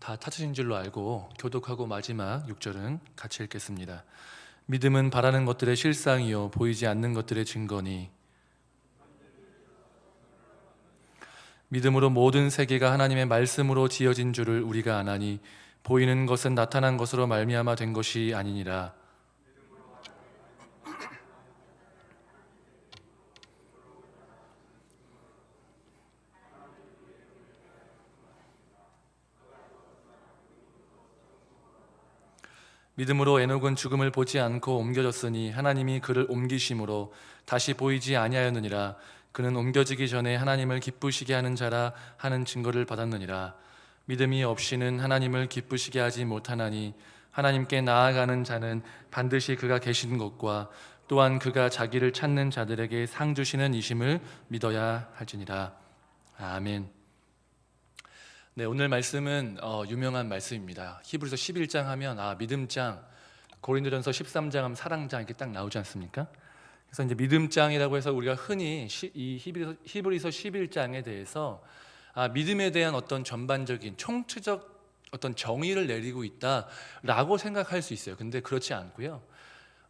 다 찾으신 줄로 알고 교독하고 마지막 6절은 같이 읽겠습니다. 믿음은 바라는 것들의 실상이요 보이지 않는 것들의 증거니 믿음으로 모든 세계가 하나님의 말씀으로 지어진 줄을 우리가 아나니 보이는 것은 나타난 것으로 말미암아 된 것이 아니니라. 믿음으로 에녹은 죽음을 보지 않고 옮겨졌으니 하나님이 그를 옮기심으로 다시 보이지 아니하였느니라. 그는 옮겨지기 전에 하나님을 기쁘시게 하는 자라 하는 증거를 받았느니라. 믿음이 없이는 하나님을 기쁘시게 하지 못하나니 하나님께 나아가는 자는 반드시 그가 계신 것과 또한 그가 자기를 찾는 자들에게 상 주시는 이심을 믿어야 할지니라. 아멘. 네, 오늘 말씀은 유명한 말씀입니다. 히브리서 11장 하면 믿음장, 고린도전서 13장 하면 사랑장 이렇게 딱 나오지 않습니까? 그래서 이제 믿음장이라고 해서 우리가 흔히 이 히브리서 11장에 대해서 믿음에 대한 어떤 전반적인 총체적 어떤 정의를 내리고 있다라고 생각할 수 있어요. 근데 그렇지 않고요.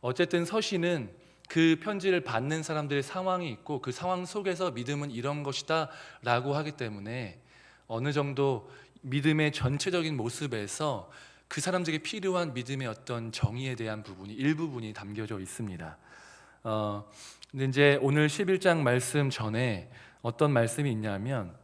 어쨌든 서신은 그 편지를 받는 사람들의 상황이 있고 그 상황 속에서 믿음은 이런 것이다라고 하기 때문에 어느 정도 믿음의 전체적인 모습에서 그 사람들에게 필요한 믿음의 어떤 정의에 대한 부분이 일부분이 담겨져 있습니다. 근데 이제 오늘 11장 말씀 전에 어떤 말씀이 있냐면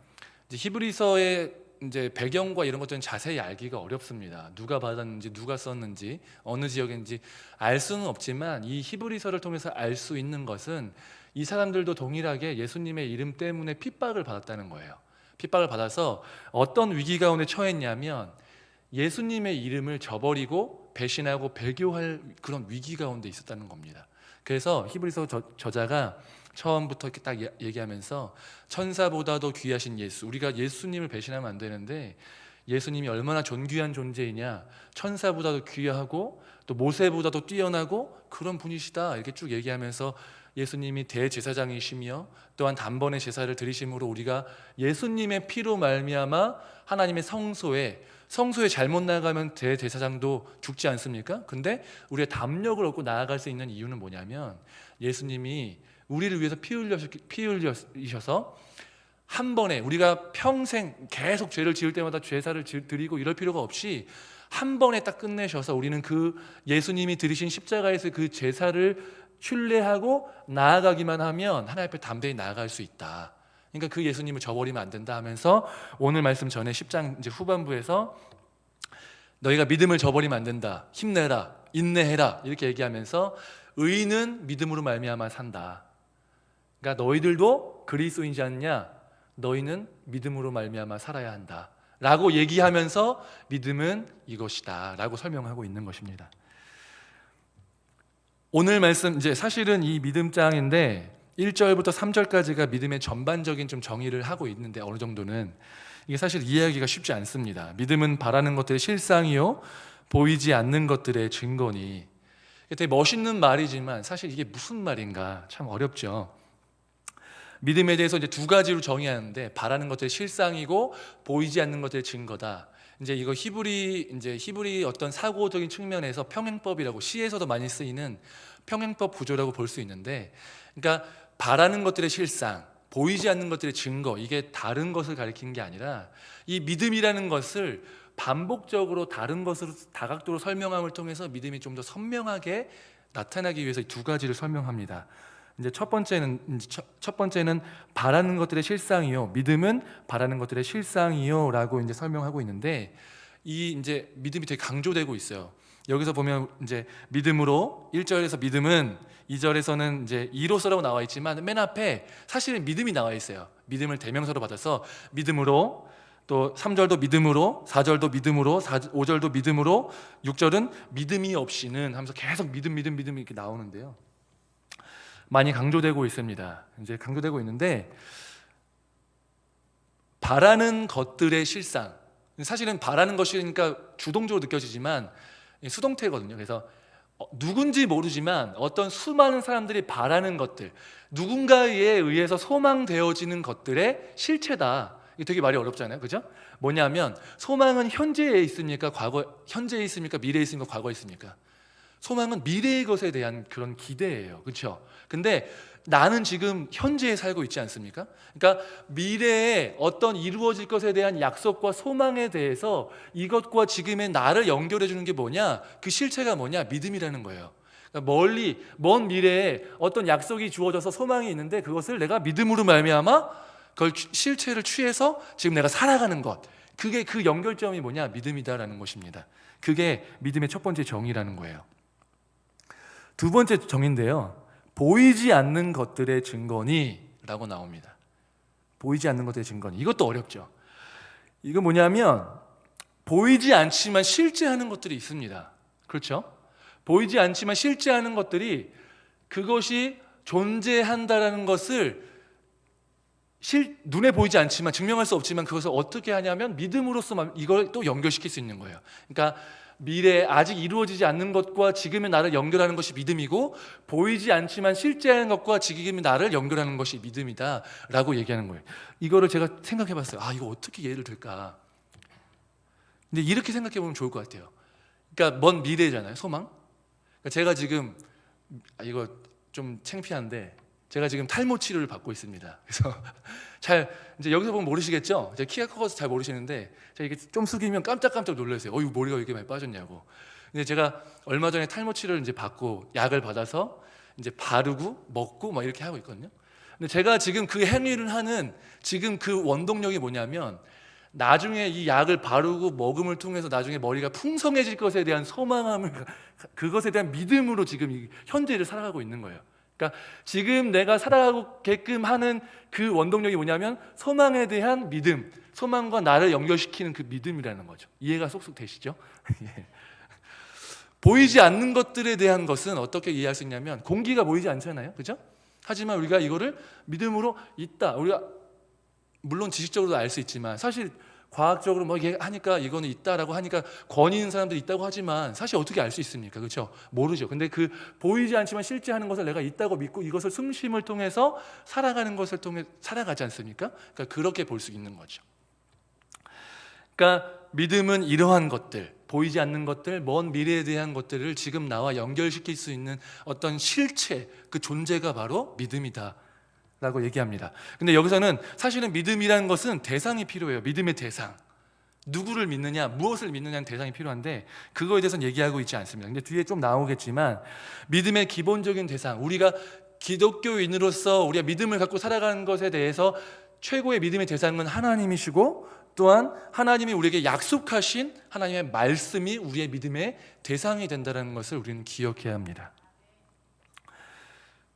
이제 히브리서의 이제 배경과 이런 것들은 자세히 알기가 어렵습니다. 누가 받았는지 누가 썼는지 어느 지역인지 알 수는 없지만 이 히브리서를 통해서 알 수 있는 것은 이 사람들도 동일하게 예수님의 이름 때문에 핍박을 받았다는 거예요. 핍박을 받아서 어떤 위기 가운데 처했냐면 예수님의 이름을 저버리고 배신하고 배교할 그런 위기 가운데 있었다는 겁니다. 그래서 히브리서 저자가 처음부터 이렇게 딱 얘기하면서 천사보다도 귀하신 예수, 우리가 예수님을 배신하면 안 되는데 예수님이 얼마나 존귀한 존재이냐, 천사보다도 귀하고 또 모세보다도 뛰어나고 그런 분이시다 이렇게 쭉 얘기하면서 예수님이 대제사장이시며 또한 단번에 제사를 드리심으로 우리가 예수님의 피로 말미암아 하나님의 성소에 잘못 나아가면 대제사장도 죽지 않습니까? 근데 우리의 담력을 얻고 나아갈 수 있는 이유는 뭐냐면 예수님이 우리를 위해서 피 흘리셔서 한 번에 우리가 평생 계속 죄를 지을 때마다 제사를 드리고 이럴 필요가 없이 한 번에 딱 끝내셔서 우리는 그 예수님이 드리신 십자가에서 그 제사를 신뢰하고 나아가기만 하면 하나님 앞에 담대히 나아갈 수 있다. 그러니까 그 예수님을 저버리면 안 된다 하면서 오늘 말씀 전에 10장 이제 후반부에서 너희가 믿음을 저버리면 안 된다. 힘내라, 인내해라 이렇게 얘기하면서 의인은 믿음으로 말미암아 산다. 그러니까 너희들도 그리스도인지 않냐? 너희는 믿음으로 말미암아 살아야 한다. 라고 얘기하면서 믿음은 이것이다. 라고 설명하고 있는 것입니다. 오늘 말씀 이제 사실은 이 믿음장인데 1절부터 3절까지가 믿음의 전반적인 좀 정의를 하고 있는데 어느 정도는 이게 사실 이해하기가 쉽지 않습니다. 믿음은 바라는 것들의 실상이요 보이지 않는 것들의 증거니. 되게 멋있는 말이지만 사실 이게 무슨 말인가 참 어렵죠. 믿음에 대해서 이제 두 가지로 정의하는데 바라는 것들의 실상이고 보이지 않는 것들의 증거다. 이제 이거 히브리 어떤 사고적인 측면에서 평행법이라고 시에서도 많이 쓰이는 평행법 구조라고 볼 수 있는데, 그러니까 바라는 것들의 실상, 보이지 않는 것들의 증거, 이게 다른 것을 가리키는 게 아니라 이 믿음이라는 것을 반복적으로 다른 것으로 다각도로 설명함을 통해서 믿음이 좀 더 선명하게 나타나기 위해서 이 두 가지를 설명합니다. 이제 첫 번째는 바라는 것들의 실상이요, 믿음은 바라는 것들의 실상이요라고 이제 설명하고 있는데 이 이제 믿음이 되게 강조되고 있어요. 여기서 보면 이제 믿음으로 1절에서 믿음은 2절에서는 이제 이로서라고 나와 있지만 맨 앞에 사실은 믿음이 나와 있어요. 믿음을 대명사로 받아서 믿음으로, 또 3절도 믿음으로, 4절도 믿음으로, 5절도 믿음으로, 6절은 믿음이 없이는 하면서 계속 믿음 이렇게 나오는데요. 많이 강조되고 있습니다. 이제 강조되고 있는데 바라는 것들의 실상, 사실은 바라는 것이니까 주동적으로 느껴지지만 수동태거든요. 그래서 누군지 모르지만 어떤 수많은 사람들이 바라는 것들, 누군가에 의해서 소망되어지는 것들의 실체다. 이게 되게 말이 어렵잖아요, 그죠? 뭐냐면 소망은 현재에 있습니까? 현재에 있습니까? 미래에 있습니까? 과거에 있습니까? 소망은 미래의 것에 대한 그런 기대예요, 그렇죠? 근데 나는 지금 현재에 살고 있지 않습니까? 그러니까 미래에 어떤 이루어질 것에 대한 약속과 소망에 대해서 이것과 지금의 나를 연결해 주는 게 뭐냐? 그 실체가 뭐냐? 믿음이라는 거예요. 그러니까 멀리 먼 미래에 어떤 약속이 주어져서 소망이 있는데 그것을 내가 믿음으로 말미암아 그걸 실체를 취해서 지금 내가 살아가는 것, 그게 그 연결점이 뭐냐? 믿음이다라는 것입니다. 그게 믿음의 첫 번째 정의라는 거예요. 두 번째 정의인데요, 보이지 않는 것들의 증거니 라고 나옵니다. 보이지 않는 것들의 증거니. 이것도 어렵죠. 이거 뭐냐면 보이지 않지만 실제하는 것들이 있습니다. 그렇죠? 보이지 않지만 실제하는 것들이 그것이 존재한다라는 것을 눈에 보이지 않지만 증명할 수 없지만 그것을 어떻게 하냐면 믿음으로써 이걸 또 연결시킬 수 있는 거예요. 그러니까 미래에 아직 이루어지지 않는 것과 지금의 나를 연결하는 것이 믿음이고, 보이지 않지만 실제하는 것과 지금의 나를 연결하는 것이 믿음이다 라고 얘기하는 거예요. 이거를 제가 생각해 봤어요. 이거 어떻게 예를 들까? 근데 이렇게 생각해 보면 좋을 것 같아요. 그러니까 먼 미래잖아요, 소망. 그러니까 제가 지금 이거 좀 창피한데 제가 지금 탈모 치료를 받고 있습니다. 그래서 이제 여기서 보면 모르시겠죠? 제가 키가 커서 잘 모르시는데 제가 이렇게 좀 숙이면 깜짝깜짝 놀라세요. 이거 머리가 왜 이렇게 많이 빠졌냐고. 근데 제가 얼마 전에 탈모 치료를 이제 받고 약을 받아서 이제 바르고 먹고 막 이렇게 하고 있거든요. 근데 제가 지금 그 행위를 하는 지금 그 원동력이 뭐냐면 나중에 이 약을 바르고 먹음을 통해서 나중에 머리가 풍성해질 것에 대한 소망함을, 그것에 대한 믿음으로 지금 이 현재를 살아가고 있는 거예요. 그러니까 지금 내가 살아가게끔 하는 그 원동력이 뭐냐면 소망에 대한 믿음, 소망과 나를 연결시키는 그 믿음이라는 거죠. 이해가 쏙쏙 되시죠? 예. 보이지 않는 것들에 대한 것은 어떻게 이해할 수 있냐면 공기가 보이지 않잖아요, 그죠? 하지만 우리가 이거를 믿음으로 있다, 우리가 물론 지식적으로도 알 수 있지만 사실 과학적으로 뭐 이게 하니까 이거는 있다라고 하니까 권위 있는 사람들이 있다고 하지만 사실 어떻게 알 수 있습니까? 그렇죠? 모르죠. 근데 그 보이지 않지만 실제 하는 것을 내가 있다고 믿고 이것을 숨쉼을 통해서 살아가는 것을 통해 살아가지 않습니까? 그러니까 그렇게 볼 수 있는 거죠. 그러니까 믿음은 이러한 것들, 보이지 않는 것들, 먼 미래에 대한 것들을 지금 나와 연결시킬 수 있는 어떤 실체, 그 존재가 바로 믿음이다 라고 얘기합니다. 근데 여기서는 사실은 믿음이라는 것은 대상이 필요해요. 믿음의 대상, 누구를 믿느냐, 무엇을 믿느냐는 대상이 필요한데 그거에 대해서는 얘기하고 있지 않습니다. 근데 뒤에 좀 나오겠지만 믿음의 기본적인 대상, 우리가 기독교인으로서 우리가 믿음을 갖고 살아가는 것에 대해서 최고의 믿음의 대상은 하나님이시고, 또한 하나님이 우리에게 약속하신 하나님의 말씀이 우리의 믿음의 대상이 된다는 것을 우리는 기억해야 합니다.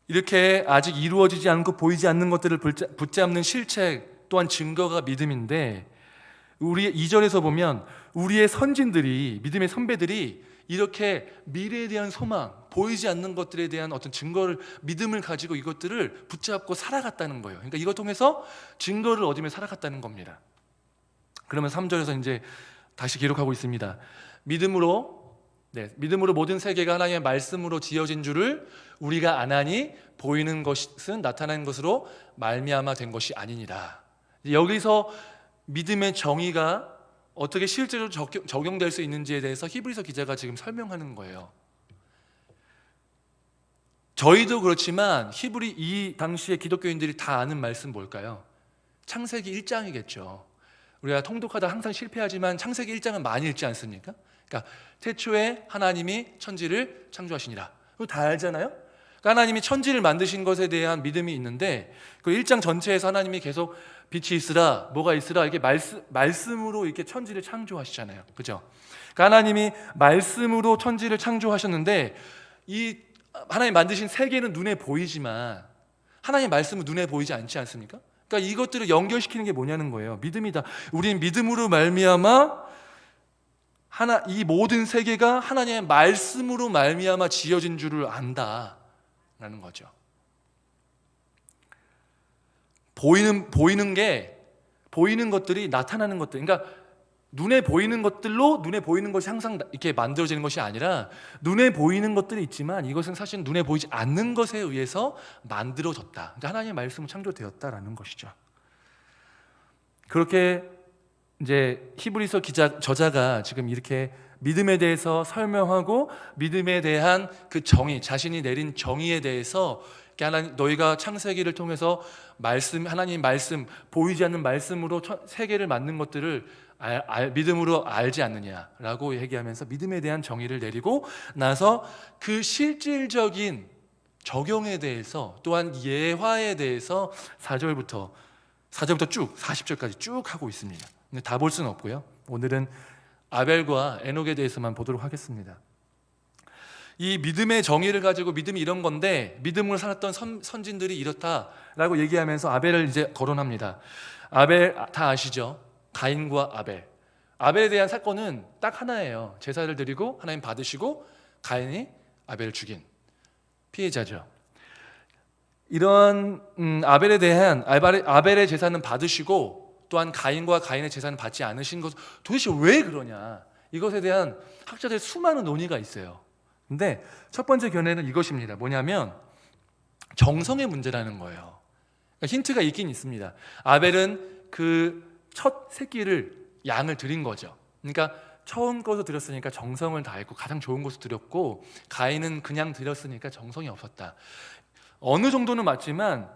이렇게 아직 이루어지지 않고 보이지 않는 것들을 붙잡는 실체 또한 증거가 믿음인데, 우리 2절에서 보면 우리의 선진들이, 믿음의 선배들이 이렇게 미래에 대한 소망, 보이지 않는 것들에 대한 어떤 증거를, 믿음을 가지고 이것들을 붙잡고 살아갔다는 거예요. 그러니까 이것 통해서 증거를 얻으며 살아갔다는 겁니다. 그러면 3절에서 이제 다시 기록하고 있습니다. 믿음으로 모든 세계가 하나님의 말씀으로 지어진 줄을 우리가 아나니 보이는 것은 나타나는 것으로 말미암아 된 것이 아니니라. 여기서 믿음의 정의가 어떻게 실제로 적용될 수 있는지에 대해서 히브리서 기자가 지금 설명하는 거예요. 저희도 그렇지만 이 당시의 기독교인들이 다 아는 말씀 뭘까요? 창세기 1장이겠죠. 우리가 통독하다 항상 실패하지만 창세기 1장은 많이 읽지 않습니까? 그러니까 태초에 하나님이 천지를 창조하시니라. 그거 다 알잖아요? 그러니까 하나님이 천지를 만드신 것에 대한 믿음이 있는데 그 1장 전체에서 하나님이 계속 빛이 있으라, 뭐가 있으라, 이렇게 말씀으로 이렇게 천지를 창조하시잖아요. 그죠? 그러니까 하나님이 말씀으로 천지를 창조하셨는데 이 하나님 만드신 세계는 눈에 보이지만 하나님의 말씀은 눈에 보이지 않지 않습니까? 그러니까 이것들을 연결시키는 게 뭐냐는 거예요. 믿음이다. 우리는 믿음으로 말미암아 이 모든 세계가 하나님의 말씀으로 말미암아 지어진 줄을 안다라는 거죠. 보이는 것들이 나타나는 것들, 그러니까 눈에 보이는 것들로 눈에 보이는 것이 항상 이렇게 만들어지는 것이 아니라 눈에 보이는 것들이 있지만 이것은 사실 눈에 보이지 않는 것에 의해서 만들어졌다. 그러니까 하나님의 말씀은 창조되었다라는 것이죠. 그렇게 이제 히브리서 저자가 지금 이렇게 믿음에 대해서 설명하고 믿음에 대한 그 정의, 자신이 내린 정의에 대해서 하나님, 너희가 창세기를 통해서 하나님 말씀, 보이지 않는 말씀으로 세계를 만든 것들을 믿음으로 알지 않느냐라고 얘기하면서 믿음에 대한 정의를 내리고 나서 그 실질적인 적용에 대해서, 또한 예화에 대해서 4절부터 쭉 40절까지 쭉 하고 있습니다. 근데 다 볼 수는 없고요. 오늘은 아벨과 에녹에 대해서만 보도록 하겠습니다. 이 믿음의 정의를 가지고 믿음이 이런 건데, 믿음으로 살았던 선진들이 이렇다라고 얘기하면서 아벨을 이제 거론합니다. 아벨 다 아시죠? 가인과 아벨. 아벨에 대한 사건은 딱 하나예요. 제사를 드리고 하나님 받으시고 가인이 아벨을 죽인 피해자죠. 이런 아벨에 대한 아벨의 제사는 받으시고 또한 가인과 가인의 제사는 받지 않으신 것, 도대체 왜 그러냐, 이것에 대한 학자들의 수많은 논의가 있어요. 근데 첫 번째 견해는 이것입니다. 뭐냐면 정성의 문제라는 거예요. 그러니까 힌트가 있긴 있습니다. 아벨은 그 첫 새끼를, 양을 드린 거죠. 그러니까 처음 것을 드렸으니까 정성을 다했고 가장 좋은 것을 드렸고, 가인은 그냥 드렸으니까 정성이 없었다. 어느 정도는 맞지만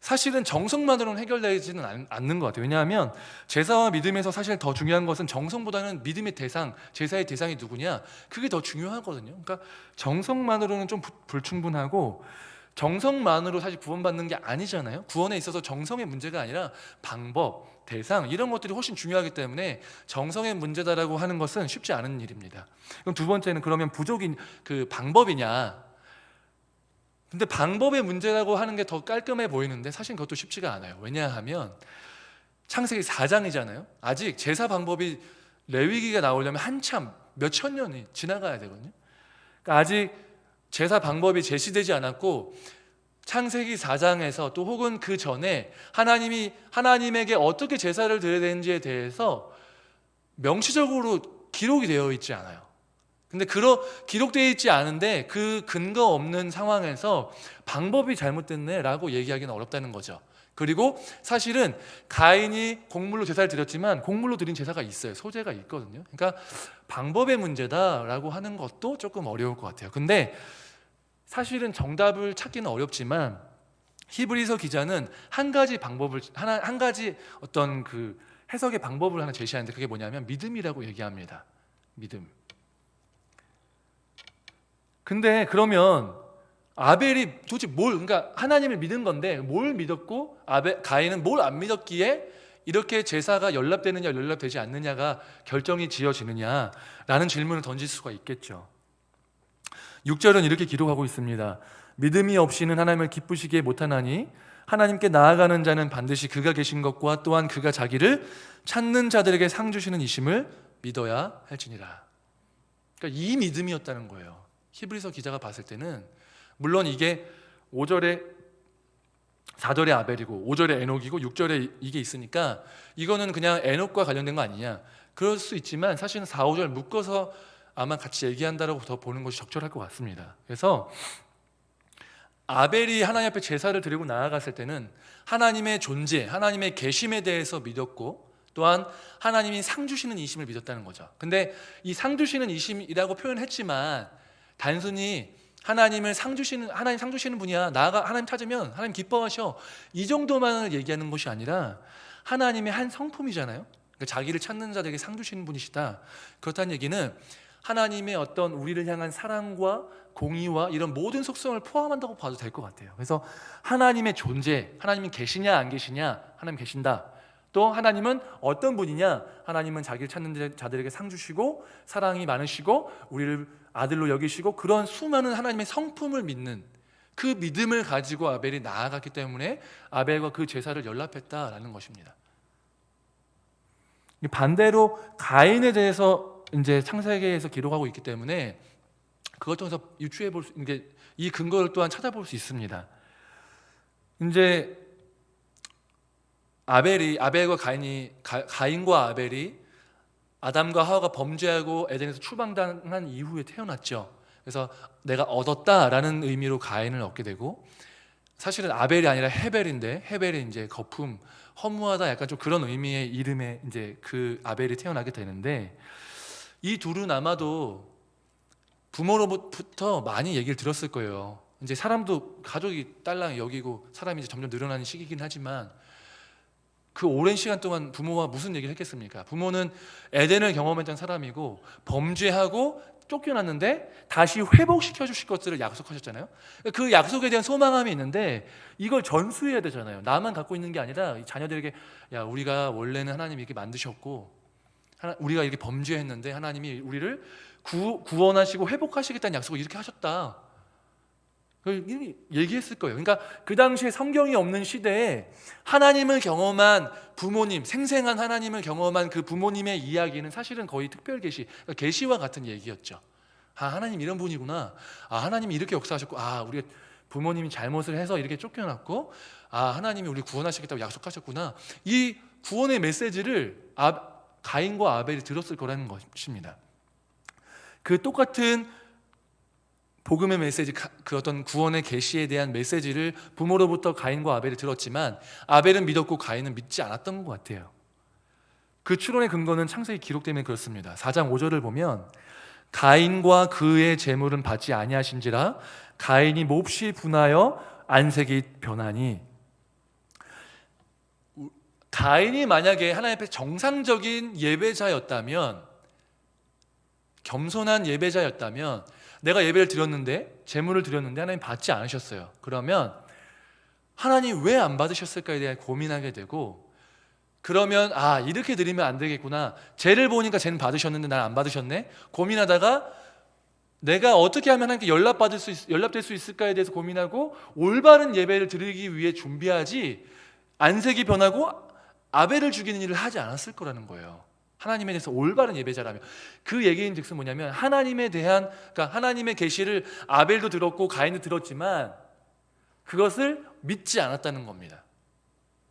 사실은 정성만으로는 해결되지는 않는 것 같아요. 왜냐하면 제사와 믿음에서 사실 더 중요한 것은 정성보다는 믿음의 대상, 제사의 대상이 누구냐, 그게 더 중요하거든요. 그러니까 정성만으로는 좀 불충분하고, 정성만으로 사실 구원받는 게 아니잖아요. 구원에 있어서 정성의 문제가 아니라 방법, 대상, 이런 것들이 훨씬 중요하기 때문에 정성의 문제다라고 하는 것은 쉽지 않은 일입니다. 그럼 두 번째는, 그러면 부족인 그 방법이냐? 근데 방법의 문제라고 하는 게 더 깔끔해 보이는데 사실 그것도 쉽지가 않아요. 왜냐하면 창세기 4장이잖아요. 아직 제사 방법이 레위기가 나오려면 한참 몇천 년이 지나가야 되거든요. 그러니까 아직 제사 방법이 제시되지 않았고, 창세기 4장에서 또 혹은 그 전에 하나님이 하나님에게 어떻게 제사를 드려야 되는지에 대해서 명시적으로 기록이 되어 있지 않아요. 근데 기록되어 있지 않은데 그 근거 없는 상황에서 방법이 잘못됐네 라고 얘기하기는 어렵다는 거죠. 그리고 사실은 가인이 곡물로 제사를 드렸지만 곡물로 드린 제사가 있어요. 소제가 있거든요. 그러니까 방법의 문제다라고 하는 것도 조금 어려울 것 같아요. 근데 사실은 정답을 찾기는 어렵지만 히브리서 기자는 한 가지 어떤 그 해석의 방법을 하나 제시하는데, 그게 뭐냐면 믿음이라고 얘기합니다. 믿음. 근데 그러면 아벨이 도대체 그러니까 하나님을 믿은 건데 뭘 믿었고 가인은 뭘 안 믿었기에 이렇게 제사가 연락되느냐 연락되지 않느냐가 결정이 지어지느냐라는 질문을 던질 수가 있겠죠. 6절은 이렇게 기록하고 있습니다. 믿음이 없이는 하나님을 기쁘시게 못하나니 하나님께 나아가는 자는 반드시 그가 계신 것과 또한 그가 자기를 찾는 자들에게 상 주시는 이심을 믿어야 할지니라. 그러니까 이 믿음이었다는 거예요. 히브리서 기자가 봤을 때는, 물론 이게 4절에 아벨이고 5절에 에녹이고 6절에 이게 있으니까 이거는 그냥 에녹과 관련된 거 아니냐, 그럴 수 있지만 사실은 4, 5절 묶어서 아마 같이 얘기한다라고 더 보는 것이 적절할 것 같습니다. 그래서 아벨이 하나님 앞에 제사를 드리고 나아갔을 때는 하나님의 존재, 하나님의 계심에 대해서 믿었고, 또한 하나님이 상 주시는 이심을 믿었다는 거죠. 근데 이 상 주시는 이심이라고 표현했지만 단순히 하나님 상 주시는 분이야, 하나님 찾으면 하나님 기뻐하셔, 이 정도만을 얘기하는 것이 아니라 하나님의 한 성품이잖아요. 그러니까 자기를 찾는 자들에게 상 주시는 분이시다. 그렇다는 얘기는 하나님의 어떤 우리를 향한 사랑과 공의와 이런 모든 속성을 포함한다고 봐도 될 것 같아요. 그래서 하나님의 존재, 하나님은 계시냐 안 계시냐, 하나님 계신다. 또 하나님은 어떤 분이냐, 하나님은 자기를 찾는 자들에게 상 주시고 사랑이 많으시고 우리를 아들로 여기시고, 그런 수많은 하나님의 성품을 믿는 그 믿음을 가지고 아벨이 나아갔기 때문에 아벨과 그 제사를 연합했다라는 것입니다. 반대로 가인에 대해서 이제 창세기에서 기록하고 있기 때문에 그것 통해서 유추해 볼 수, 이 근거를 또한 찾아볼 수 있습니다. 이제 가인과 아벨이 아담과 하와가 범죄하고 에덴에서 추방당한 이후에 태어났죠. 그래서 내가 얻었다라는 의미로 가인을 얻게 되고, 사실은 아벨이 아니라 헤벨인데 헤벨이 이제 거품, 허무하다 약간 좀 그런 의미의 이름에 이제 그 아벨이 태어나게 되는데, 이 둘은 아마도 부모로부터 많이 얘기를 들었을 거예요. 이제 사람도 가족이 딸랑 여기고 사람이 이제 점점 늘어나는 시기긴 하지만 그 오랜 시간 동안 부모와 무슨 얘기를 했겠습니까? 부모는 에덴을 경험했던 사람이고 범죄하고 쫓겨났는데 다시 회복시켜 주실 것들을 약속하셨잖아요. 그 약속에 대한 소망함이 있는데 이걸 전수해야 되잖아요. 나만 갖고 있는 게 아니라 자녀들에게, 야, 우리가 원래는 하나님이 이렇게 만드셨고 우리가 이렇게 범죄했는데 하나님이 우리를 구원하시고 회복하시겠다는 약속을 이렇게 하셨다, 얘기했을 거예요. 그러니까 그 당시에 성경이 없는 시대에 하나님을 경험한 부모님, 생생한 하나님을 경험한 그 부모님의 이야기는 사실은 거의 특별 계시, 그러니까 계시와 같은 얘기였죠. 아, 하나님 이런 분이구나. 아, 하나님이 이렇게 역사하셨고, 아, 우리가 부모님이 잘못을 해서 이렇게 쫓겨났고, 아, 하나님이 우리 구원하시겠다고 약속하셨구나. 이 구원의 메시지를 가인과 아벨이 들었을 거라는 것입니다. 그 똑같은 복음의 메시지, 그 어떤 구원의 계시에 대한 메시지를 부모로부터 가인과 아벨이 들었지만 아벨은 믿었고 가인은 믿지 않았던 것 같아요. 그 추론의 근거는 창세기 기록되면 그렇습니다. 4장 5절을 보면 가인과 그의 재물은 받지 아니하신지라 가인이 몹시 분하여 안색이 변하니. 가인이 만약에 하나님 앞에 정상적인 예배자였다면, 겸손한 예배자였다면, 내가 예배를 드렸는데, 제물을 드렸는데 하나님 받지 않으셨어요. 그러면 하나님 왜 안 받으셨을까에 대해 고민하게 되고, 그러면 아, 이렇게 드리면 안 되겠구나, 쟤를 보니까 쟤는 받으셨는데 난 안 받으셨네, 고민하다가 내가 어떻게 하면 하나님께 연락될 수 있을까에 대해서 고민하고 올바른 예배를 드리기 위해 준비하지, 안색이 변하고 아벨을 죽이는 일을 하지 않았을 거라는 거예요. 하나님에 대해서 올바른 예배자라면. 그 얘기인 즉슨 뭐냐면 하나님에 대한, 그러니까 하나님의 계시를 아벨도 들었고 가인도 들었지만 그것을 믿지 않았다는 겁니다.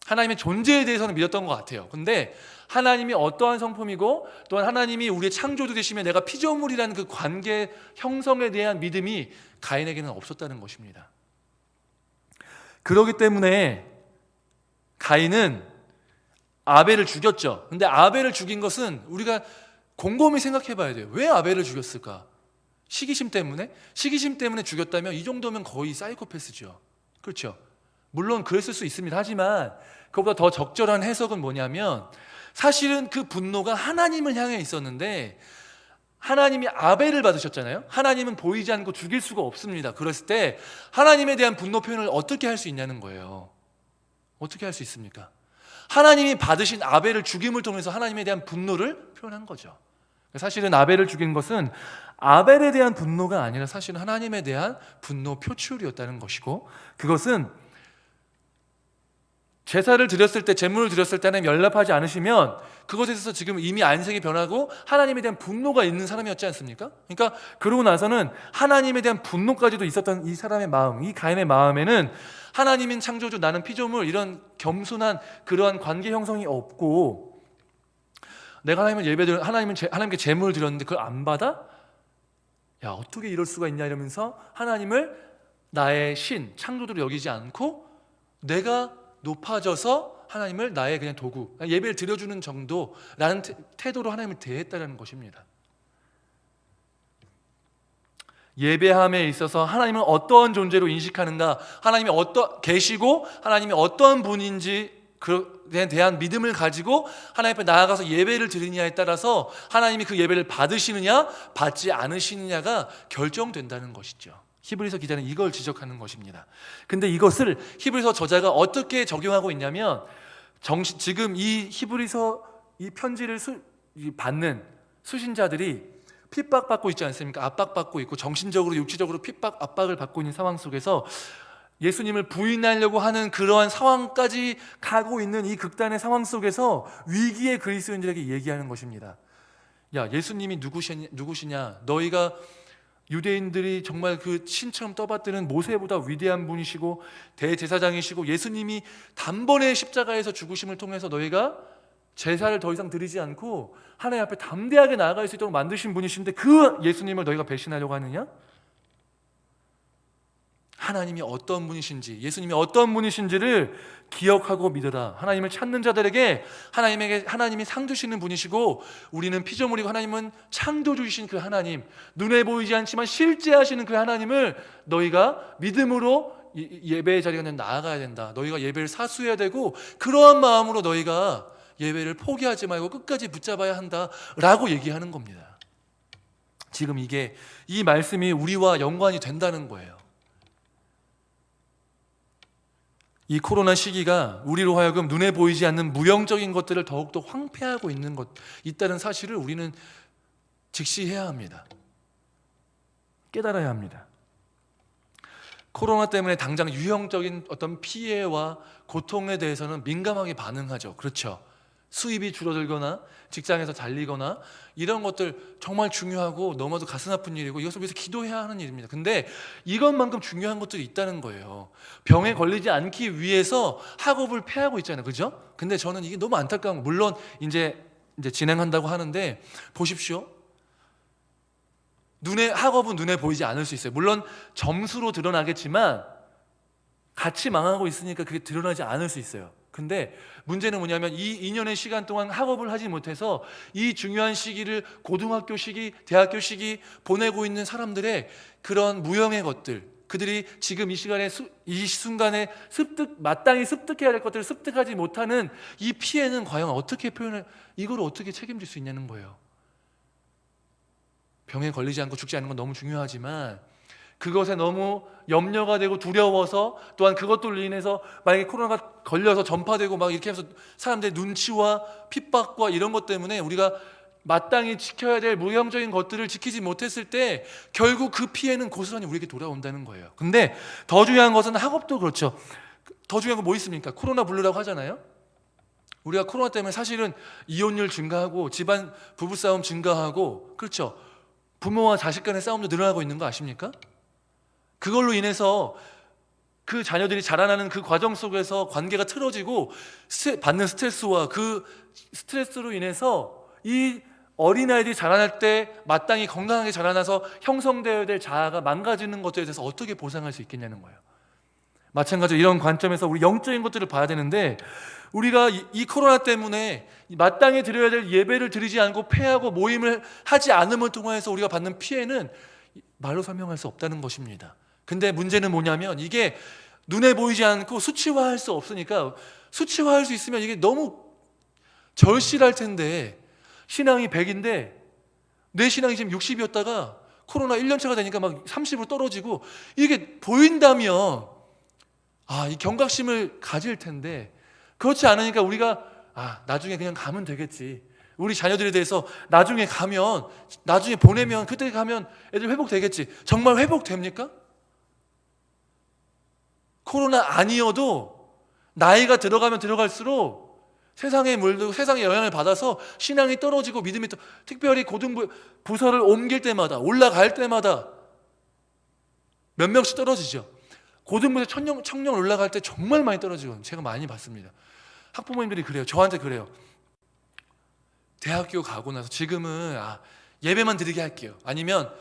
하나님의 존재에 대해서는 믿었던 것 같아요. 근데 하나님이 어떠한 성품이고 또한 하나님이 우리의 창조주 되시며 내가 피조물이라는 그 관계 형성에 대한 믿음이 가인에게는 없었다는 것입니다. 그렇기 때문에 가인은 아벨을 죽였죠. 근데 아벨을 죽인 것은 우리가 곰곰이 생각해 봐야 돼요. 왜 아벨을 죽였을까? 시기심 때문에? 시기심 때문에 죽였다면 이 정도면 거의 사이코패스죠. 그렇죠? 물론 그랬을 수 있습니다. 하지만 그것보다 더 적절한 해석은 뭐냐면 사실은 그 분노가 하나님을 향해 있었는데 하나님이 아벨을 받으셨잖아요. 하나님은 보이지 않고 죽일 수가 없습니다. 그랬을 때 하나님에 대한 분노 표현을 어떻게 할 수 있냐는 거예요. 어떻게 할 수 있습니까? 하나님이 받으신 아벨을 죽임을 통해서 하나님에 대한 분노를 표현한 거죠. 사실은 아벨을 죽인 것은 아벨에 대한 분노가 아니라 사실은 하나님에 대한 분노 표출이었다는 것이고, 그것은 제사를 드렸을 때, 제물을 드렸을 때 하나님 연락하지 않으시면 그것에 있어서 지금 이미 안색이 변하고 하나님에 대한 분노가 있는 사람이었지 않습니까? 그러니까 그러고 나서는 하나님에 대한 분노까지도 있었던 이 사람의 마음, 이 가인의 마음에는 하나님인 창조주, 나는 피조물, 이런 겸손한 그러한 관계 형성이 없고, 내가 하나님을 예배드려, 하나님께 제물을 드렸는데 그걸 안 받아? 야, 어떻게 이럴 수가 있냐 이러면서 하나님을 나의 신, 창조주로 여기지 않고 내가 높아져서 하나님을 나의 그냥 도구, 예배를 드려주는 정도라는 태도로 하나님을 대했다는 것입니다. 예배함에 있어서 하나님은 어떠한 존재로 인식하는가, 하나님이 계시고 하나님이 어떠한 분인지 그에 대한 믿음을 가지고 하나님 앞에 나아가서 예배를 드리느냐에 따라서 하나님이 그 예배를 받으시느냐 받지 않으시느냐가 결정된다는 것이죠. 히브리서 기자는 이걸 지적하는 것입니다. 근데 이것을 히브리서 저자가 어떻게 적용하고 있냐면, 지금 이 히브리서 이 편지를 받는 수신자들이 핍박받고 있지 않습니까? 압박받고 있고 정신적으로 육체적으로 압박을 받고 있는 상황 속에서 예수님을 부인하려고 하는 그러한 상황까지 가고 있는 이 극단의 상황 속에서 위기의 그리스도인들에게 얘기하는 것입니다. 야, 예수님이 누구시냐? 너희가 유대인들이 정말 그 신처럼 떠받드는 모세보다 위대한 분이시고 대제사장이시고 예수님이 단번에 십자가에서 죽으심을 통해서 너희가 제사를 더 이상 드리지 않고 하나님 앞에 담대하게 나아갈 수 있도록 만드신 분이신데 그 예수님을 너희가 배신하려고 하느냐? 하나님이 어떤 분이신지, 예수님이 어떤 분이신지를 기억하고 믿어라. 하나님을 찾는 자들에게 하나님이 상 주시는 분이시고, 우리는 피조물이고 하나님은 창조주이신 그 하나님, 눈에 보이지 않지만 실제 하시는 그 하나님을 너희가 믿음으로 예배의 자리에 나아가야 된다. 너희가 예배를 사수해야 되고, 그러한 마음으로 너희가 예배를 포기하지 말고 끝까지 붙잡아야 한다라고 얘기하는 겁니다. 지금 이 말씀이 우리와 연관이 된다는 거예요. 이 코로나 시기가 우리로 하여금 눈에 보이지 않는 무형적인 것들을 더욱더 황폐하고 있다는 사실을 우리는 직시해야 합니다. 깨달아야 합니다. 코로나 때문에 당장 유형적인 어떤 피해와 고통에 대해서는 민감하게 반응하죠. 그렇죠. 수입이 줄어들거나 직장에서 잘리거나 이런 것들 정말 중요하고 너무나도 가슴 아픈 일이고 이것을 위해서 기도해야 하는 일입니다. 근데 이것만큼 중요한 것들이 있다는 거예요. 병에 걸리지 않기 위해서 학업을 폐하고 있잖아요. 그죠? 근데 저는 이게 너무 안타까운 거. 물론 이제 진행한다고 하는데 보십시오. 학업은 눈에 보이지 않을 수 있어요. 물론 점수로 드러나겠지만 같이 망하고 있으니까 그게 드러나지 않을 수 있어요. 근데 문제는 뭐냐면 이 2년의 시간 동안 학업을 하지 못해서 이 중요한 시기를 고등학교 시기, 대학교 시기 보내고 있는 사람들의 그런 무형의 것들, 그들이 지금 이 시간에 이 순간에 마땅히 습득해야 될 것들을 습득하지 못하는 이 피해는 과연 어떻게 이걸 어떻게 책임질 수 있냐는 거예요. 병에 걸리지 않고 죽지 않는 건 너무 중요하지만 그것에 너무 염려가 되고 두려워서, 또한 그것들로 인해서 만약에 코로나가 걸려서 전파되고 막 이렇게 해서 사람들의 눈치와 핍박과 이런 것 때문에 우리가 마땅히 지켜야 될 무형적인 것들을 지키지 못했을 때 결국 그 피해는 고스란히 우리에게 돌아온다는 거예요. 근데 더 중요한 것은 학업도 그렇죠. 더 중요한 건 뭐 있습니까? 코로나 블루라고 하잖아요. 우리가 코로나 때문에 사실은 이혼율 증가하고 집안 부부싸움 증가하고, 그렇죠. 부모와 자식 간의 싸움도 늘어나고 있는 거 아십니까? 그걸로 인해서 그 자녀들이 자라나는 그 과정 속에서 관계가 틀어지고 받는 스트레스와 그 스트레스로 인해서 이 어린아이들이 자라날 때 마땅히 건강하게 자라나서 형성되어야 될 자아가 망가지는 것들에 대해서 어떻게 보상할 수 있겠냐는 거예요. 마찬가지로 이런 관점에서 우리 영적인 것들을 봐야 되는데, 우리가 이 코로나 때문에 마땅히 드려야 될 예배를 드리지 않고 폐하고 모임을 하지 않음을 통해서 우리가 받는 피해는 말로 설명할 수 없다는 것입니다. 근데 문제는 뭐냐면 이게 눈에 보이지 않고 수치화할 수 없으니까, 수치화할 수 있으면 이게 너무 절실할 텐데, 신앙이 100인데 내 신앙이 지금 60이었다가 코로나 1년차가 되니까 막 30으로 떨어지고, 이게 보인다면 이 경각심을 가질 텐데, 그렇지 않으니까 우리가 나중에 그냥 가면 되겠지, 우리 자녀들에 대해서 나중에 보내면 그때 가면 애들 회복되겠지. 정말 회복됩니까? 코로나 아니어도 나이가 들어가면 들어갈수록 세상에 물들고 세상의 영향을 받아서 신앙이 떨어지고 믿음이 특별히 부서를 옮길 때마다, 올라갈 때마다 몇 명씩 떨어지죠. 고등부에서 청년 올라갈 때 정말 많이 떨어지고, 제가 많이 봤습니다. 학부모님들이 그래요. 저한테 그래요. 대학교 가고 나서 지금은 예배만 드리게 할게요. 아니면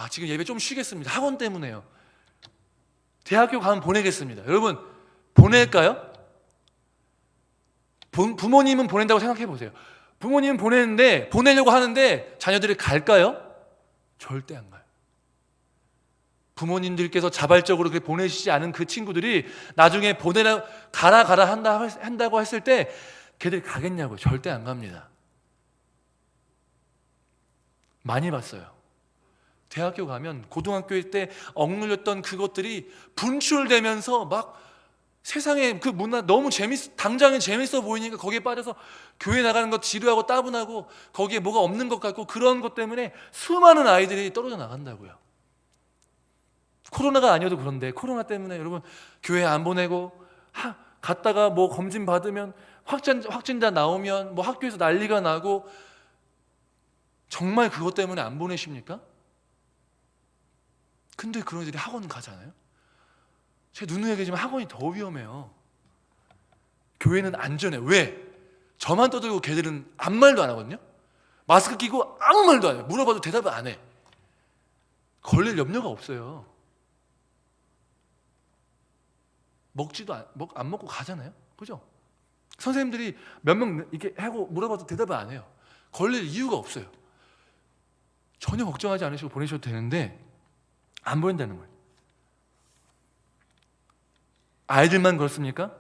지금 예배 좀 쉬겠습니다. 학원 때문에요. 대학교 가면 보내겠습니다. 여러분, 보낼까요? 부모님은 보낸다고 생각해 보세요. 부모님은 보내려고 하는데 자녀들이 갈까요? 절대 안 가요. 부모님들께서 자발적으로 그렇게 보내시지 않은 그 친구들이 나중에 가라 한다고 했을 때 걔들이 가겠냐고요? 절대 안 갑니다. 많이 봤어요. 대학교 가면 고등학교 때 억눌렸던 그것들이 분출되면서 막 세상에 그 문화 너무 당장은 재밌어 보이니까 거기에 빠져서 교회 나가는 것 지루하고 따분하고 거기에 뭐가 없는 것 같고, 그런 것 때문에 수많은 아이들이 떨어져 나간다고요. 코로나가 아니어도 그런데 코로나 때문에 여러분 교회 안 보내고 갔다가 뭐 검진 받으면 확진자 나오면 뭐 학교에서 난리가 나고, 정말 그것 때문에 안 보내십니까? 근데 그런 애들이 학원 가잖아요. 제 누누이 얘기하지만 학원이 더 위험해요. 교회는 안전해. 왜? 저만 떠들고 걔들은 아무 말도 안 하거든요. 마스크 끼고 아무 말도 안 해요. 물어봐도 대답을 안 해. 걸릴 염려가 없어요. 안 먹고 가잖아요. 그죠? 선생님들이 몇 명 이렇게 하고 물어봐도 대답을 안 해요. 걸릴 이유가 없어요. 전혀 걱정하지 않으시고 보내셔도 되는데 안 보낸다는 거예요. 아이들만 그렇습니까?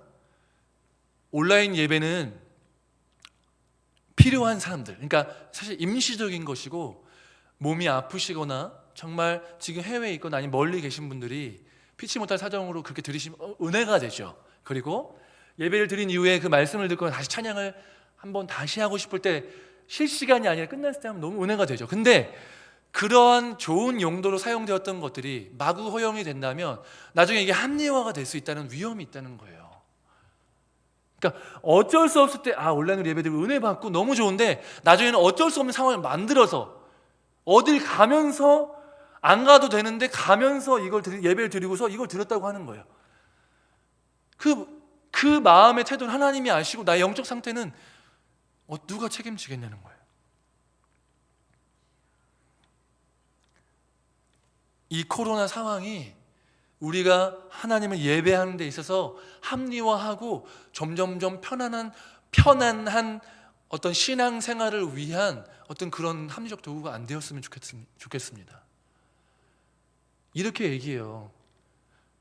온라인 예배는 필요한 사람들, 그러니까 사실 임시적인 것이고, 몸이 아프시거나 정말 지금 해외에 있거나 아니면 멀리 계신 분들이 피치 못할 사정으로 그렇게 들으시면 은혜가 되죠. 그리고 예배를 드린 이후에 그 말씀을 듣고 다시 찬양을 한번 다시 하고 싶을 때 실시간이 아니라 끝났을 때 하면 너무 은혜가 되죠. 근데 그러한 좋은 용도로 사용되었던 것들이 마구 허용이 된다면 나중에 이게 합리화가 될 수 있다는 위험이 있다는 거예요. 그러니까 어쩔 수 없을 때 온라인으로 예배드리고 은혜 받고 너무 좋은데 나중에는 어쩔 수 없는 상황을 만들어서 어딜 가면서 안 가도 되는데 가면서 이걸 예배를 드리고서 이걸 드렸다고 하는 거예요. 그 마음의 태도는 하나님이 아시고 나의 영적 상태는 누가 책임지겠냐는 거예요. 이 코로나 상황이 우리가 하나님을 예배하는 데 있어서 합리화하고 점점점 편안한 어떤 신앙생활을 위한 어떤 그런 합리적 도구가 안 되었으면 좋겠습니다. 이렇게 얘기해요.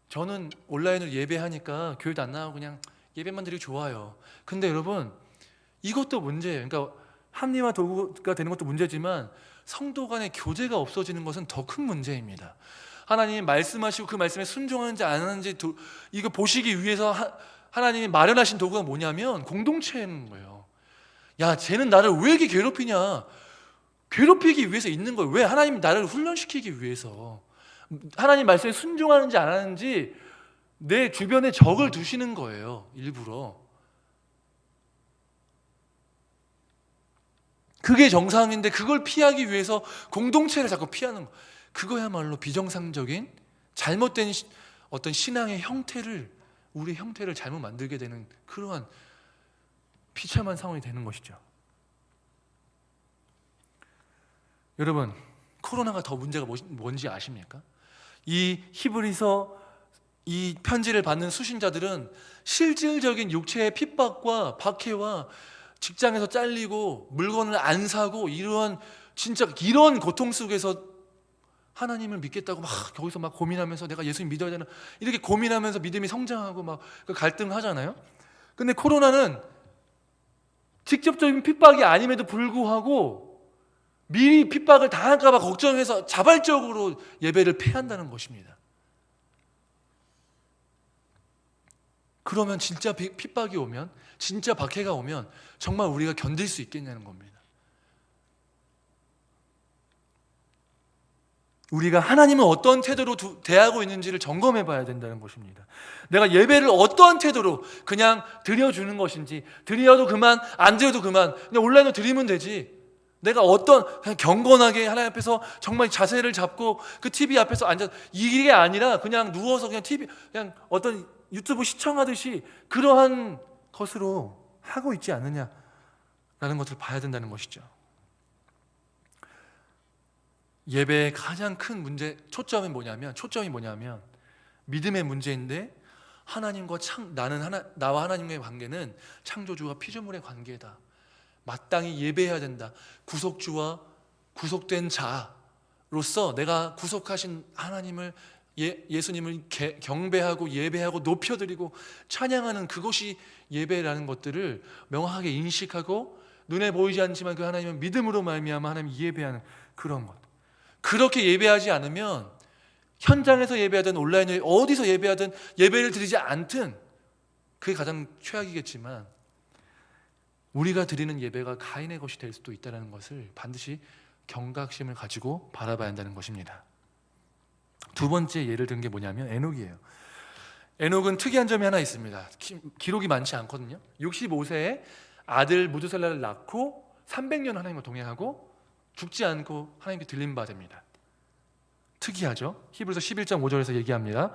저는 온라인으로 예배하니까 교회도 안 나가고 그냥 예배만 드리고 좋아요. 근데 여러분, 이것도 문제예요. 그러니까 합리화 도구가 되는 것도 문제지만 성도 간의 교제가 없어지는 것은 더 큰 문제입니다. 하나님이 말씀하시고 그 말씀에 순종하는지 안 하는지 이거 보시기 위해서 하나님이 마련하신 도구가 뭐냐면 공동체인 거예요. 야, 쟤는 나를 왜 이렇게 괴롭히냐? 괴롭히기 위해서 있는 거예요. 왜? 하나님이 나를 훈련시키기 위해서. 하나님 말씀에 순종하는지 안 하는지 내 주변에 적을 두시는 거예요. 일부러. 그게 정상인데 그걸 피하기 위해서 공동체를 자꾸 피하는 거. 그거야말로 비정상적인 잘못된 어떤 신앙의 형태를, 우리 형태를 잘못 만들게 되는 그러한 비참한 상황이 되는 것이죠. 여러분, 코로나가 더 문제가 뭔지 아십니까? 이 히브리서 이 편지를 받는 수신자들은 실질적인 육체의 핍박과 박해와 직장에서 잘리고 물건을 안 사고 진짜 이런 고통 속에서 하나님을 믿겠다고 막 거기서 막 고민하면서 내가 예수님 믿어야 되나 이렇게 고민하면서 믿음이 성장하고 막 갈등하잖아요. 근데 코로나는 직접적인 핍박이 아님에도 불구하고 미리 핍박을 당할까 봐 걱정해서 자발적으로 예배를 폐한다는 것입니다. 그러면 진짜 핍박이 오면, 진짜 박해가 오면 정말 우리가 견딜 수 있겠냐는 겁니다. 우리가 하나님은 어떤 태도로 대하고 있는지를 점검해 봐야 된다는 것입니다. 내가 예배를 어떠한 태도로 그냥 드려주는 것인지, 드려도 그만, 안 드려도 그만, 그냥 온라인으로 드리면 되지. 내가 그냥 경건하게 하나님 앞에서 정말 자세를 잡고 그 TV 앞에서 앉아, 이게 아니라 그냥 누워서 그냥 어떤 유튜브 시청하듯이 그러한 것으로 하고 있지 않느냐라는 것을 봐야 된다는 것이죠. 예배의 가장 큰 초점이 뭐냐면 믿음의 문제인데 나와 하나님과의 관계는 창조주와 피조물의 관계다. 마땅히 예배해야 된다. 구속주와 구속된 자로서 내가 구속하신 하나님을 예수님을 경배하고 예배하고 높여드리고 찬양하는 그것이 예배라는 것들을 명확하게 인식하고 눈에 보이지 않지만 그 하나님을 믿음으로 말미암아 하나님 예배하는 그런 것. 그렇게 예배하지 않으면 현장에서 예배하든 온라인에 어디서 예배하든 예배를 드리지 않든 그게 가장 최악이겠지만 우리가 드리는 예배가 가인의 것이 될 수도 있다는 것을 반드시 경각심을 가지고 바라봐야 한다는 것입니다. 두 번째 예를 든 게 뭐냐면 에녹이에요. 에녹은 특이한 점이 하나 있습니다. 기록이 많지 않거든요. 65세에 아들 무두살라를 낳고 300년 하나님과 동행하고 죽지 않고 하나님께 들림 받습니다. 특이하죠? 히브리서 11장 5절에서 얘기합니다.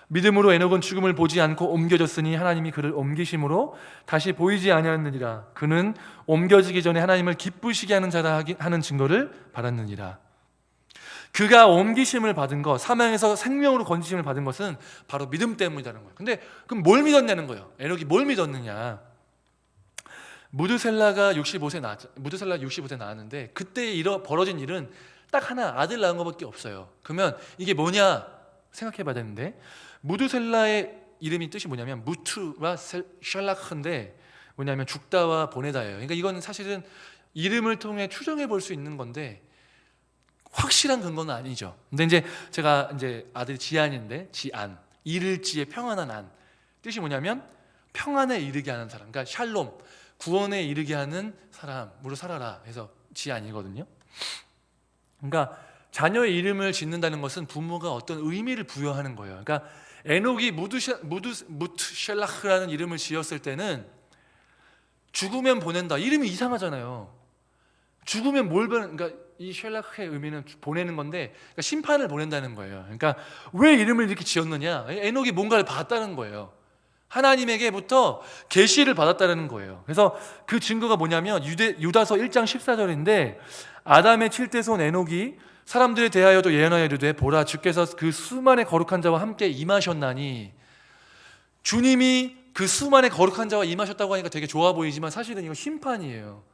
믿음으로 에녹은 죽음을 보지 않고 옮겨졌으니 하나님이 그를 옮기심으로 다시 보이지 아니하였느니라. 그는 옮겨지기 전에 하나님을 기쁘시게 하는 자라 하는 증거를 받았느니라. 그가 옮기심을 받은 것, 사망에서 생명으로 건지심을 받은 것은 바로 믿음 때문이라는 거예요. 근데 그럼 뭘 믿었냐는 거예요. 에녹이 뭘 믿었느냐? 무드셀라가 65세 나왔는데 그때 벌어진 일은 딱 하나, 아들 낳은 것밖에 없어요. 그러면 이게 뭐냐 생각해 봐야 되는데, 무드셀라의 이름이 뜻이 뭐냐면 무트와 샬라크인데 뭐냐면 죽다와 보내다예요. 그러니까 이건 사실은 이름을 통해 추정해 볼 수 있는 건데 확실한 근거는 아니죠. 근데 이제 제가 이제 아들이 지안인데, 지안, 이를지에 평안한 안, 뜻이 뭐냐면 평안에 이르게 하는 사람, 그러니까 샬롬, 구원에 이르게 하는 사람으로 살아라 해서 지안이거든요. 그러니까 자녀의 이름을 짓는다는 것은 부모가 어떤 의미를 부여하는 거예요. 그러니까 에녹이 무트샬라흐라는 이름을 지었을 때는 죽으면 보낸다, 이름이 이상하잖아요. 죽으면 그러니까 이 샬라흐의 의미는 보내는 건데, 그러니까 심판을 보낸다는 거예요. 그러니까 왜 이름을 이렇게 지었느냐? 에녹이 뭔가를 받았다는 거예요. 하나님에게부터 계시를 받았다는 거예요. 그래서 그 증거가 뭐냐면 유다서 1장 14절인데, 아담의 7대손 에녹이 사람들에 대하여도 예언하여 이르되 보라, 주께서 그 수만의 거룩한 자와 함께 임하셨나니. 주님이 그 수만의 거룩한 자와 임하셨다고 하니까 되게 좋아 보이지만 사실은 이거 심판이에요.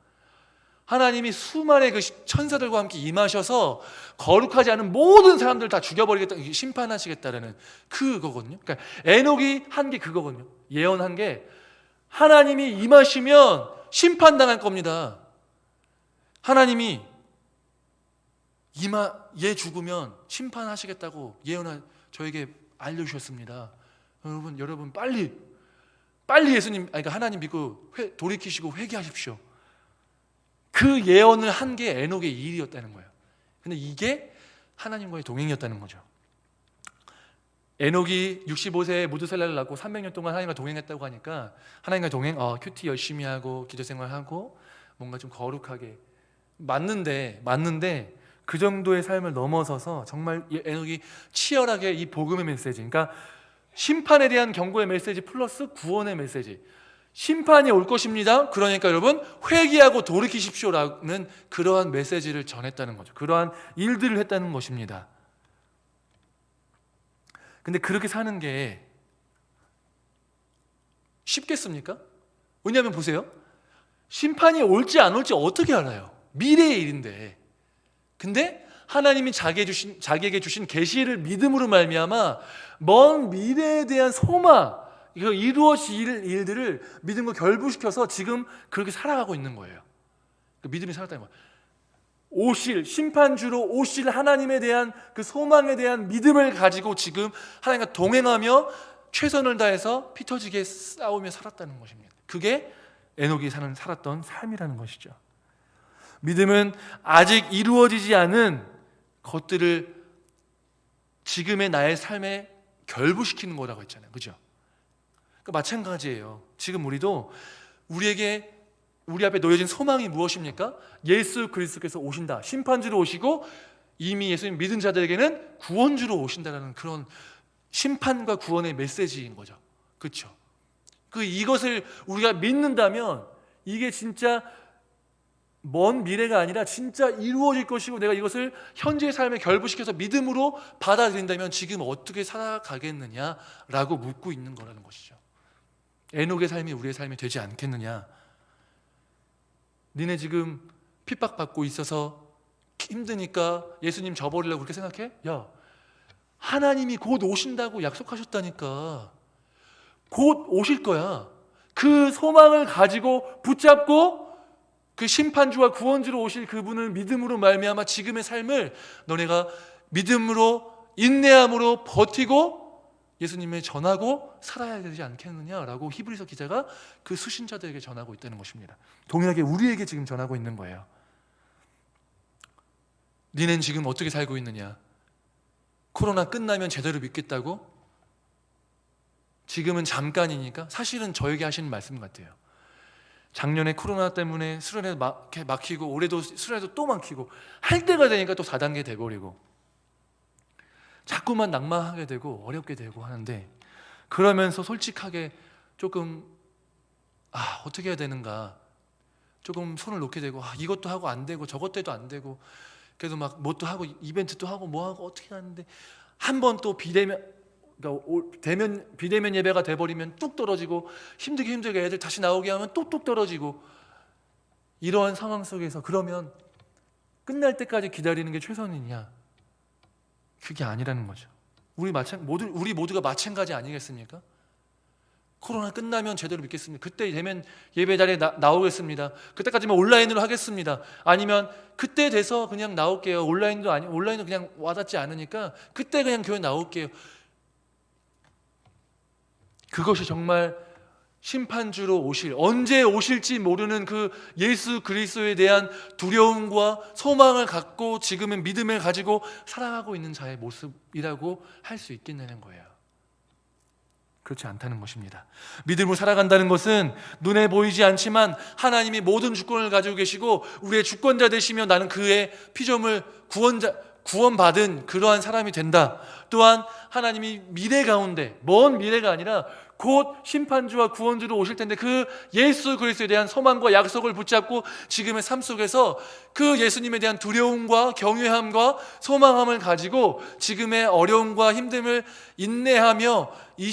하나님이 수만의 그 천사들과 함께 임하셔서 거룩하지 않은 모든 사람들을 다 죽여버리겠다, 심판하시겠다라는 그거거든요. 그러니까 에녹이 한 게 그거거든요. 예언한 게 하나님이 임하시면 심판당할 겁니다. 하나님이 얘 죽으면 심판하시겠다고 저에게 알려주셨습니다. 여러분 빨리 그러니까 하나님 믿고 돌이키시고 회개하십시오. 그 예언을 한 게 에녹의 일이었다는 거예요. 근데 이게 하나님과의 동행이었다는 거죠. 에녹이 65세에 무드셀라를 낳고 300년 동안 하나님과 동행했다고 하니까, 하나님과 동행, 큐티 열심히 하고 기도 생활하고 뭔가 좀 거룩하게 맞는데 그 정도의 삶을 넘어서서 정말 에녹이 치열하게 이 복음의 메시지, 그러니까 심판에 대한 경고의 메시지 플러스 구원의 메시지, 심판이 올 것입니다, 그러니까 여러분 회개하고 돌이키십시오라는 그러한 메시지를 전했다는 거죠. 그러한 일들을 했다는 것입니다. 근데 그렇게 사는 게 쉽겠습니까? 왜냐하면 보세요, 심판이 올지 안 올지 어떻게 알아요? 미래의 일인데. 근데 하나님이 자기에게 주신 계시를 믿음으로 말미암아 먼 미래에 대한 소망, 이거 이루어질 일들을 믿음과 결부시켜서 지금 그렇게 살아가고 있는 거예요. 그 믿음이 살았다는 거예요. 심판주로 오실 하나님에 대한 그 소망에 대한 믿음을 가지고 지금 하나님과 동행하며 최선을 다해서 피 터지게 싸우며 살았다는 것입니다. 그게 에녹이 살았던 삶이라는 것이죠. 믿음은 아직 이루어지지 않은 것들을 지금의 나의 삶에 결부시키는 거라고 했잖아요. 그죠? 마찬가지예요. 지금 우리도 우리 앞에 놓여진 소망이 무엇입니까? 예수 그리스도께서 오신다, 심판주로 오시고 이미 예수님 믿은 자들에게는 구원주로 오신다라는 그런 심판과 구원의 메시지인 거죠. 그렇죠? 이것을 우리가 믿는다면 이게 진짜 먼 미래가 아니라 진짜 이루어질 것이고, 내가 이것을 현재의 삶에 결부시켜서 믿음으로 받아들인다면 지금 어떻게 살아가겠느냐라고 묻고 있는 거라는 것이죠. 에녹의 삶이 우리의 삶이 되지 않겠느냐? 니네 지금 핍박받고 있어서 힘드니까 예수님 저버리려고 그렇게 생각해? 야, 하나님이 곧 오신다고 약속하셨다니까. 곧 오실 거야. 그 소망을 가지고 붙잡고 그 심판주와 구원주로 오실 그분을 믿음으로 말미암아 지금의 삶을 너네가 믿음으로 인내함으로 버티고 예수님을 전하고 살아야 되지 않겠느냐라고 히브리서 기자가 그 수신자들에게 전하고 있다는 것입니다. 동일하게 우리에게 지금 전하고 있는 거예요. 니넨 지금 어떻게 살고 있느냐? 코로나 끝나면 제대로 믿겠다고? 지금은 잠깐이니까? 사실은 저에게 하시는 말씀 같아요. 작년에 코로나 때문에 수련회 막히고, 올해도 수련회도 또 막히고, 할 때가 되니까 또 4단계 돼버리고, 자꾸만 낙마하게 되고 어렵게 되고 하는데, 그러면서 솔직하게 조금 어떻게 해야 되는가 조금 손을 놓게 되고, 이것도 하고 안 되고 저것도 해도 안 되고, 그래도 막 뭣도 하고 이벤트도 하고 뭐 하고 어떻게 하는데 한 번 또 비대면 예배가 돼버리면 뚝 떨어지고 힘들게 애들 다시 나오게 하면 뚝 떨어지고 이러한 상황 속에서 그러면 끝날 때까지 기다리는 게 최선이냐? 그게 아니라는 거죠. 우리 모두가 마찬가지 아니겠습니까? 코로나 끝나면 제대로 믿겠습니다. 그때 되면 예배 자리에 나오겠습니다. 그때까지만 온라인으로 하겠습니다. 아니면 그때 돼서 그냥 나올게요. 온라인도 그냥 와닿지 않으니까 그때 그냥 교회 나올게요. 그것이 정말 심판주로 언제 오실지 모르는 그 예수 그리스도에 대한 두려움과 소망을 갖고 지금은 믿음을 가지고 살아가고 있는 자의 모습이라고 할 수 있겠냐는 거예요. 그렇지 않다는 것입니다. 믿음으로 살아간다는 것은 눈에 보이지 않지만 하나님이 모든 주권을 가지고 계시고 우리의 주권자 되시며 나는 그의 피조물 구원받은 그러한 사람이 된다. 또한 하나님이 미래 가운데 먼 미래가 아니라 곧 심판주와 구원주로 오실 텐데 그 예수 그리스도에 대한 소망과 약속을 붙잡고 지금의 삶 속에서 그 예수님에 대한 두려움과 경외함과 소망함을 가지고 지금의 어려움과 힘듦을 인내하며 이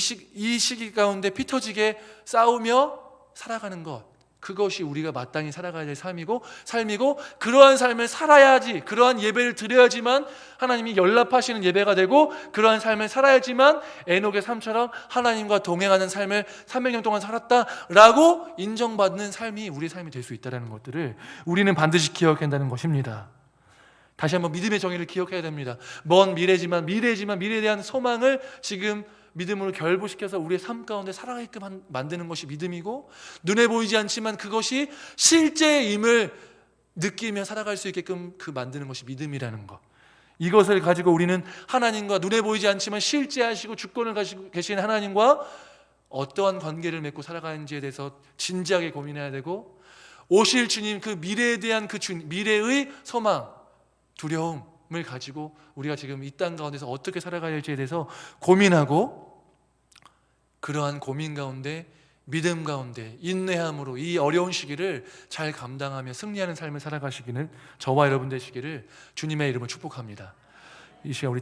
시기 가운데 피터지게 싸우며 살아가는 것, 그것이 우리가 마땅히 살아가야 될 삶이고 그러한 삶을 살아야지, 그러한 예배를 드려야지만 하나님이 연락하시는 예배가 되고 그러한 삶을 살아야지만 에녹의 삶처럼 하나님과 동행하는 삶을 300년 동안 살았다라고 인정받는 삶이 우리의 삶이 될 수 있다는 것들을 우리는 반드시 기억해야 한다는 것입니다. 다시 한번 믿음의 정의를 기억해야 됩니다. 먼 미래지만 미래에 대한 소망을 지금 믿음으로 결부시켜서 우리의 삶 가운데 살아가게끔 만드는 것이 믿음이고, 눈에 보이지 않지만 그것이 실제임을 느끼며 살아갈 수 있게끔 만드는 것이 믿음이라는 것. 이것을 가지고 우리는 하나님과 눈에 보이지 않지만 실제하시고 주권을 가지고 계신 하나님과 어떠한 관계를 맺고 살아가는지에 대해서 진지하게 고민해야 되고, 오실 주님 그 미래에 대한 미래의 소망, 두려움을 가지고 우리가 지금 이 땅 가운데서 어떻게 살아가야 할지에 대해서 고민하고, 그러한 고민 가운데 믿음 가운데 인내함으로 이 어려운 시기를 잘 감당하며 승리하는 삶을 살아가시기는 저와 여러분 되시기를 주님의 이름으로 축복합니다. 이 시간 우리